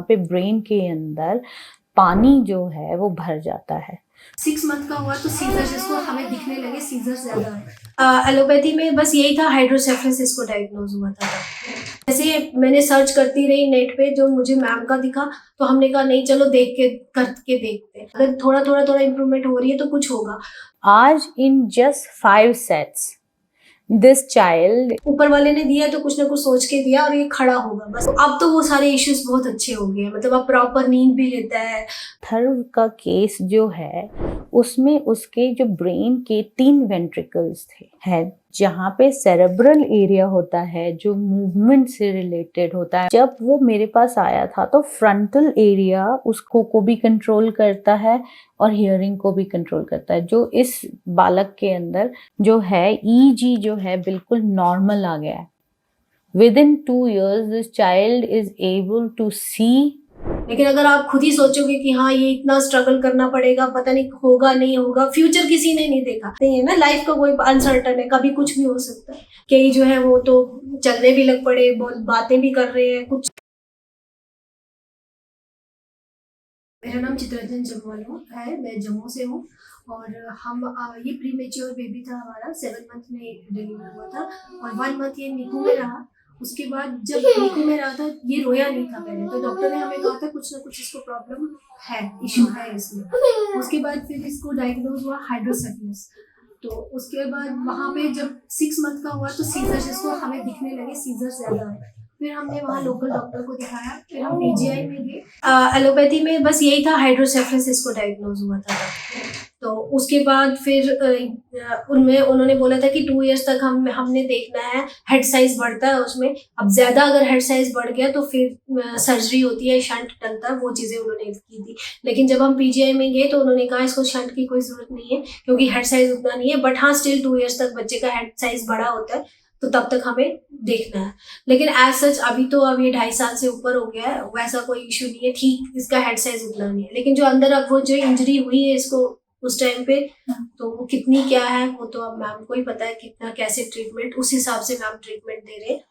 पे ब्रेन के अंदर पानी जो है वो भर जाता है। 6 मंथ का हुआ तो सीजर्स इसको हमें दिखने लगे, सीजर्स ज्यादा है। एलोपैथी में बस यही था, हाइड्रोसेफलस इसको डायग्नोज हुआ था। जैसे मैंने सर्च करती रही नेट पे, जो मुझे मैम का दिखा तो हमने कहा नहीं चलो देख के करके देखते हैं, अगर थोड़ा इम्प्रूवमेंट हो रही है तो कुछ होगा। आज in just 5 sets this child, ऊपर वाले ने दिया तो कुछ ना कुछ सोच के दिया और ये खड़ा होगा बस। अब तो वो सारे इश्यूज बहुत अच्छे हो गए, मतलब अब प्रॉपर नींद भी लेता है। अथर्व का केस जो है उसमें उसके जो ब्रेन के 3 वेंट्रिकल्स थे है, जहाँ पे सेरेब्रल एरिया होता है जो मूवमेंट से रिलेटेड होता है। जब वो मेरे पास आया था तो फ्रंटल एरिया उसको को भी कंट्रोल करता है और हियरिंग को भी कंट्रोल करता है। जो इस बालक के अंदर जो है ईजी जो है बिल्कुल नॉर्मल आ गया है। Within 2 years this child is able to see। लेकिन अगर आप खुद ही सोचोगे कि हाँ ये इतना स्ट्रगल करना पड़ेगा, पता नहीं होगा नहीं होगा, फ्यूचर किसी ने नहीं देखा, नहीं है ना, लाइफ का कोई अनसर्टन है, कभी कुछ भी हो सकता है। कई जो है वो तो चलने भी लग पड़े, बातें भी कर रहे हैं कुछ। मेरा नाम चित्ररंजन जम्वाल है, मैं जम्मू से हूँ और हम ये प्रीमेच्योर बेबी था हमारा, 7 मंथ में डिलीवर हुआ था और 1 मंथ ये निकू में रहा। उसके बाद जब निकू में रहा था ये रोया नहीं था पहले, तो डॉक्टर ने हमें कहा था कुछ ना कुछ इसको प्रॉब्लम है, इश्यू है इसमें। उसके बाद फिर इसको डायग्नोज हुआ हाइड्रोसेफलस। तो उसके बाद वहाँ पे जब 6 मंथ का हुआ तो सीजर्स इसको हमें दिखने लगे, सीजर्स ज्यादा है। फिर हमने वहाँ लोकल डॉक्टर को दिखाया, फिर हम पीजीआई में गए। एलोपैथी में बस यही था, हाइड्रोसेफलस इसको डायग्नोज हुआ था। तो उसके बाद फिर उनमें उन्होंने बोला था कि 2 इयर्स तक हमने देखना है, हेड साइज बढ़ता है उसमें। अब ज्यादा अगर हेड साइज बढ़ गया तो फिर सर्जरी होती है, शंट डलता है, वो चीजें उन्होंने की थी। लेकिन जब हम पीजीआई में गए तो उन्होंने कहा इसको शंट की कोई जरूरत नहीं है क्योंकि हेड साइज उतना नहीं है, बट हाँ स्टिल 2 इयर्स तक बच्चे का हेड साइज बड़ा होता है तो तब तक हमें देखना है। लेकिन एज सच अभी तो अब ये 2.5 साल से ऊपर हो गया है, वैसा कोई इशू नहीं है, ठीक इसका हेड साइज उतना नहीं है। लेकिन जो अंदर अब वो जो इंजरी हुई है इसको उस टाइम पे, तो वो कितनी क्या है वो तो अब मैम को ही पता है, कितना कैसे ट्रीटमेंट, उस हिसाब से मैम ट्रीटमेंट दे रहे हैं।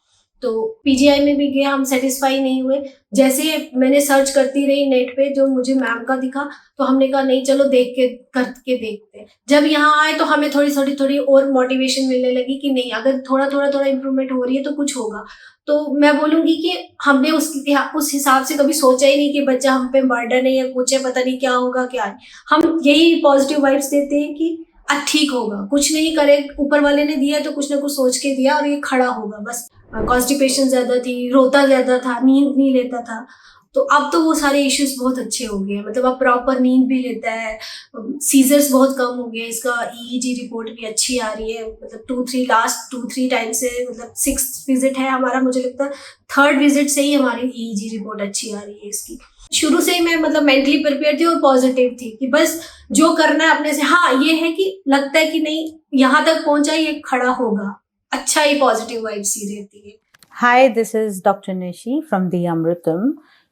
तो पीजीआई में भी गया, हम सेटिस्फाई नहीं हुए। जैसे मैंने सर्च करती रही नेट पे, जो मुझे मैम का दिखा तो हमने कहा नहीं चलो देख के करके देखते हैं। जब यहाँ आए तो हमें थोड़ी और मोटिवेशन मिलने लगी कि नहीं अगर थोड़ा इम्प्रूवमेंट हो रही है तो कुछ होगा। तो मैं बोलूंगी कि हमने उस हिसाब से कभी सोचा ही नहीं कि बच्चा हम पे बर्डन है या कुछ है, पता नहीं क्या होगा क्या है। हम यही पॉजिटिव वाइब्स देते हैं कि ठीक होगा, कुछ नहीं करे, ऊपर वाले ने दिया तो कुछ ना कुछ सोच के दिया और ये खड़ा होगा बस। कॉन्स्टिपेशन ज्यादा थी, रोता ज्यादा था, नींद नहीं लेता था, तो अब तो वो सारे इश्यूज बहुत अच्छे हो गए, मतलब अब प्रॉपर नींद भी लेता है, सीजर्स बहुत कम हो गए, इसका ईईजी रिपोर्ट भी अच्छी आ रही है, मतलब लास्ट 2-3 टाइम से, मतलब 6th विजिट है हमारा, मुझे लगता है 3rd विजिट से ही हमारी ईईजी रिपोर्ट अच्छी आ रही है इसकी। शुरू से ही मैं मतलब मेंटली प्रिपेयर थी और पॉजिटिव थी कि बस जो करना है अपने से। हाँ ये है कि लगता है कि नहीं यहाँ तक पहुंचा, ये खड़ा होगा, अच्छा ही पॉजिटिव वाइब्स ही रहती है। Hi, this is Dr. Nishi from the Amritam.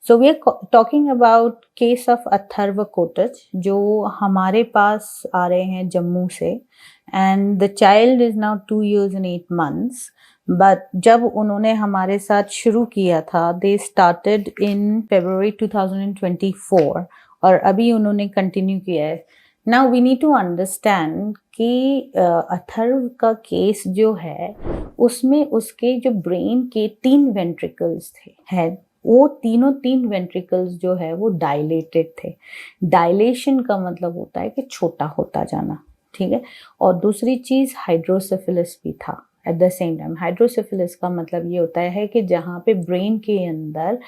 So we are talking about case of Atharva कोटच जो हमारे पास आ रहे हैं जम्मू से, and the child is now 2 years and 8 months. But जब उन्होंने हमारे साथ शुरू किया था, they started in February 2024 और अभी उन्होंने कंटिन्यू किया है। Now we need to understand कि अथर्व का केस जो है उसमें उसके जो ब्रेन के 3 वेंट्रिकल्स थे है, वो तीनों 3 वेंट्रिकल्स जो है वो डायलेटेड थे। डायलेशन का मतलब होता है कि छोटा होता जाना, ठीक है। और दूसरी चीज हाइड्रोसेफिलस भी था एट द सेम टाइम। हाइड्रोसेफिलस का मतलब ये होता है कि जहाँ पे ब्रेन के अंदर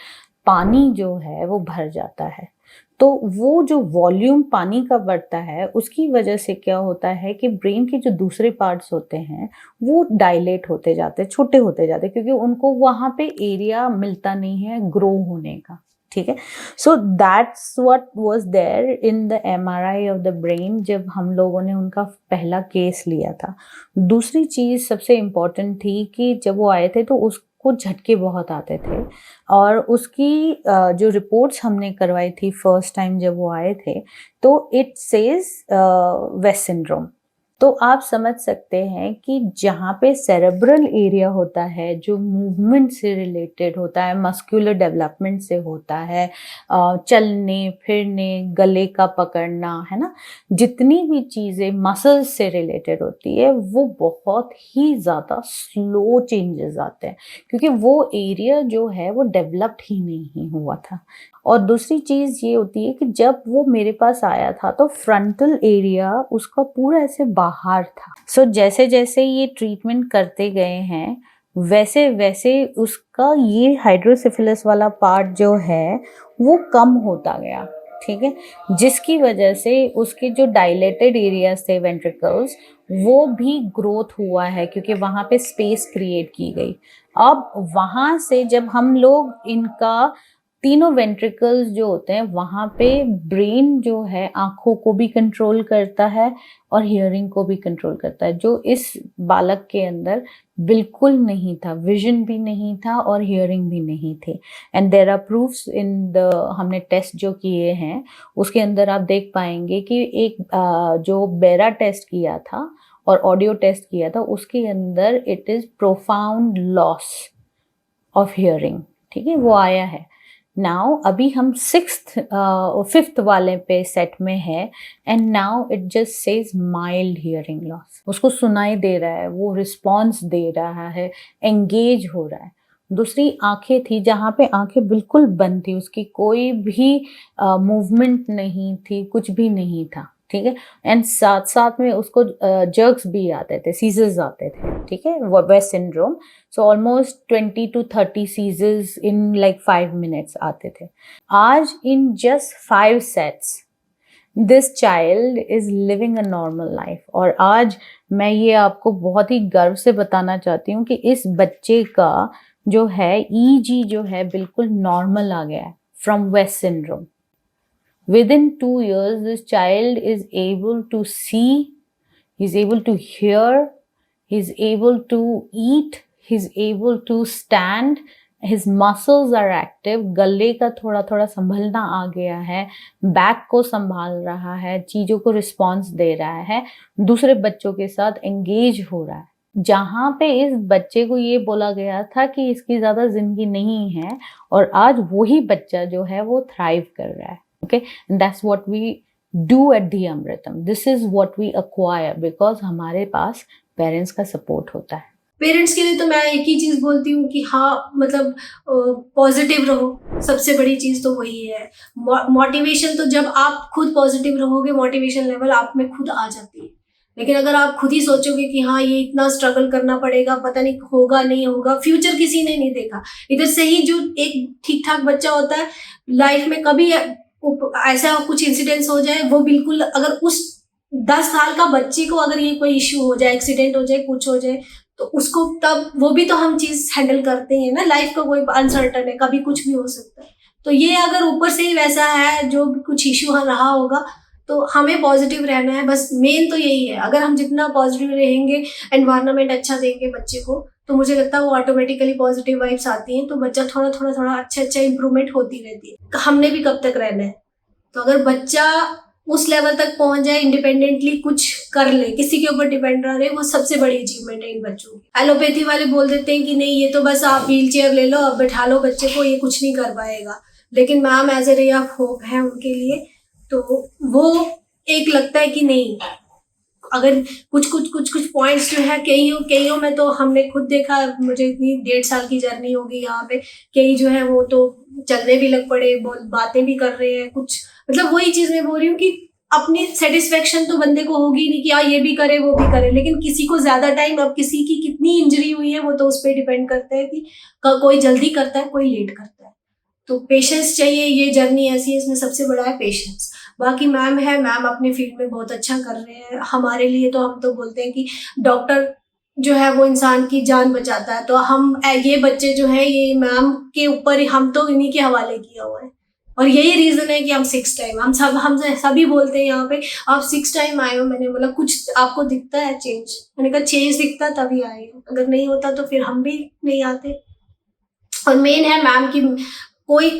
पानी जो है वो भर जाता है, तो वो जो वॉल्यूम पानी का बढ़ता है उसकी वजह से क्या होता है कि ब्रेन के जो दूसरे पार्ट्स होते हैं वो डायलेट होते जाते हैं, छोटे होते जाते हैं, क्योंकि उनको वहाँ पे एरिया मिलता नहीं है ग्रो होने का, ठीक है। So that's what was there in the MRI of the brain जब हम लोगों ने उनका पहला केस लिया था। दूसरी चीज सबसे इम्पोर्टेंट थी कि जब वो आए थे तो उसको झटके बहुत आते थे और उसकी जो रिपोर्ट्स हमने करवाई थी फर्स्ट टाइम जब वो आए थे तो इट सेज वेस्ट सिंड्रोम, तो आप समझ सकते हैं कि जहाँ पे सेरेब्रल एरिया होता है, जो मूवमेंट से रिलेटेड होता है, मस्कुलर डेवलपमेंट से होता है, चलने फिरने, गले का पकड़ना, है ना, जितनी भी चीज़ें मसल्स से रिलेटेड होती है वो बहुत ही ज़्यादा स्लो चेंजेस आते हैं, क्योंकि वो एरिया जो है वो डेवलप्ड ही नहीं हुआ था। और दूसरी चीज़ ये होती है कि जब वो मेरे पास आया था तो फ्रंटल एरिया उसका पूरा ऐसे बाहर था। सो जैसे जैसे ये ट्रीटमेंट करते गए हैं वैसे वैसे उसका ये हाइड्रोसिफिलिस वाला पार्ट जो है वो कम होता गया, ठीक है, जिसकी वजह से उसके जो डायलेटेड एरियाज थे वेंट्रिकल्स वो भी ग्रोथ हुआ है, क्योंकि वहाँ पे स्पेस क्रिएट की गई। अब वहाँ से जब हम लोग इनका तीनों वेंट्रिकल्स जो होते हैं वहाँ पे ब्रेन जो है आँखों को भी कंट्रोल करता है और हियरिंग को भी कंट्रोल करता है, जो इस बालक के अंदर बिल्कुल नहीं था। विजन भी नहीं था और हियरिंग भी नहीं थी। And there are proofs in the, हमने टेस्ट जो किए हैं उसके अंदर आप देख पाएंगे कि एक जो बेरा टेस्ट किया था और ऑडियो टेस्ट किया था उसके अंदर it is profound loss of hearing, ठीक है, वो आया है। नाउ अभी हम फिफ्थ वाले पे सेट में है and now it just says mild hearing loss. उसको सुनाई दे रहा है, वो रिस्पॉन्स दे रहा है, एंगेज हो रहा है। दूसरी आंखें थी जहाँ पे आंखें बिल्कुल बंद थी, उसकी कोई भी मूवमेंट नहीं थी, कुछ भी नहीं था, ठीक है। एंड साथ साथ में उसको जर्क्स भी आते थे, सीजर्स आते थे, ठीक है, West syndrome. So almost 20 to 30 seizures in like 5 minutes आते थे। आज in just 5 sets this child is living a normal life. और आज मैं ये आपको बहुत ही गर्व से बताना चाहती हूँ कि इस बच्चे का जो है ईजी जो है बिल्कुल नॉर्मल आ गया है from West syndrome. Within 2 years, this child is able to see, he's able to hear, he's able to eat, he's able to stand, his muscles are active, गले का थोड़ा थोड़ा संभलना आ गया है, बैक को संभाल रहा है, चीज़ों को रिस्पॉन्स दे रहा है, दूसरे बच्चों के साथ एंगेज हो रहा है। जहाँ पे इस बच्चे को ये बोला गया था कि इसकी ज़्यादा जिंदगी नहीं है, और आज वही बच्चा जो है वो थ्राइव कर रहा है। Okay, and that's what we do at the Amritam. This is what we acquire because हमारे पास पेरेंट्स का सपोर्ट होता है। पेरेंट्स के लिए तो मैं एक ही चीज़ बोलती हूँ कि हाँ, मतलब पॉजिटिव रहो, सबसे बड़ी चीज़ तो वही है। मोटिवेशन तो जब आप खुद पॉजिटिव रहोगे, मोटिवेशन लेवल आप में खुद आ जाती है। लेकिन अगर आप खुद ही सोचोगे कि हाँ ये इतना स्ट्रगल करना पड़ेगा, पता नहीं होगा नहीं होगा, फ्यूचर किसी ने नहीं देखा। इधर से ही जो एक ठीक ठाक बच्चा होता है लाइफ में कभी ऐसा कुछ इंसिडेंट्स हो जाए, वो बिल्कुल, अगर उस 10 साल का बच्चे को अगर ये कोई इश्यू हो जाए, एक्सीडेंट हो जाए, कुछ हो जाए, तो उसको तब वो भी तो हम चीज हैंडल करते हैं ना। लाइफ का कोई अनसर्टन है, कभी कुछ भी हो सकता है। तो ये अगर ऊपर से ही वैसा है, जो भी कुछ इश्यू रहा होगा, तो हमें पॉजिटिव रहना है। बस मेन तो यही है, अगर हम जितना पॉजिटिव रहेंगे, एनवायरनमेंट अच्छा देंगे बच्चे को, तो मुझे लगता है वो ऑटोमेटिकली पॉजिटिव वाइब्स आती हैं, तो बच्चा थोड़ा थोड़ा थोड़ा अच्छा इंप्रूवमेंट होती रहती है। हमने भी कब तक रहना है? तो अगर बच्चा उस लेवल तक पहुंच जाए, इंडिपेंडेंटली कुछ कर ले, किसी के ऊपर डिपेंड रह रहे, वो सबसे बड़ी अचीवमेंट है इन बच्चों की। एलोपैथी वाले बोल देते हैं कि नहीं, ये तो बस आप व्हील चेयर ले लो, अब बैठा लो बच्चे को, ये कुछ नहीं कर पाएगा। लेकिन ma'am as a ray of hope है उनके लिए। तो वो एक लगता है कि नहीं, अगर कुछ पॉइंट्स जो है, कईयों में तो हमने खुद देखा, मुझे इतनी 1.5 साल की जर्नी होगी यहाँ पे, कई जो है वो तो चलने भी लग पड़े, बातें भी कर रहे हैं कुछ। मतलब वही चीज मैं बोल रही हूँ कि अपनी सेटिस्फेक्शन तो बंदे को होगी नहीं कि हाँ ये भी करे वो भी करे, लेकिन किसी को ज्यादा टाइम, अब किसी की कितनी इंजरी हुई है वो तो उस पर डिपेंड करता है कि कोई जल्दी करता है, कोई लेट करता है। तो पेशेंस चाहिए, ये जर्नी ऐसी है, इसमें सबसे बड़ा है पेशेंस। बाकी मैम है, मैम अपने फील्ड में बहुत अच्छा कर रहे हैं। हमारे लिए तो हम तो बोलते हैं कि डॉक्टर जो है वो इंसान की जान बचाता है, तो हम ये बच्चे जो है ये मैम के ऊपर हम तो इन्हीं के हवाले किया हुआ है। और यही रीजन है कि हम 6 टाइम, हम सभी बोलते हैं यहाँ पे, आप 6 टाइम आए हो। मैंने बोला कुछ आपको दिखता है चेंज? मैंने कहा चेंज दिखता तभी आए हो, अगर नहीं होता तो फिर हम भी नहीं आते। और मेन है मैम की कोई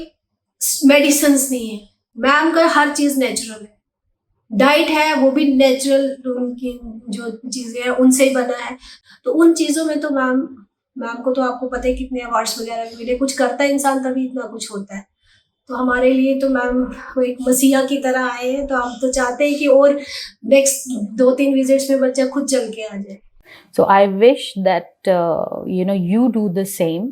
मेडिसिन नहीं है, मैम का हर चीज नेचुरल है। डाइट है वो भी नेचुरल, उनकी जो चीज़ें हैं उनसे ही बना है। तो उन चीज़ों में तो मैम को तो आपको पता है कितने अवार्ड्स वगैरह भी मिले, कुछ करता है इंसान तभी इतना कुछ होता है। तो हमारे लिए तो मैम वो एक मसीहा की तरह आए हैं, तो हम तो चाहते हैं कि और नेक्स्ट 2-3 विजिट्स में बच्चा खुद चल के आ जाए। So I wish that you do the same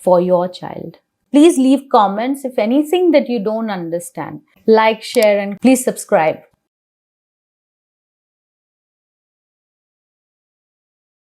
for your child. Please leave comments if anything that you don't understand. Like, share, and please subscribe.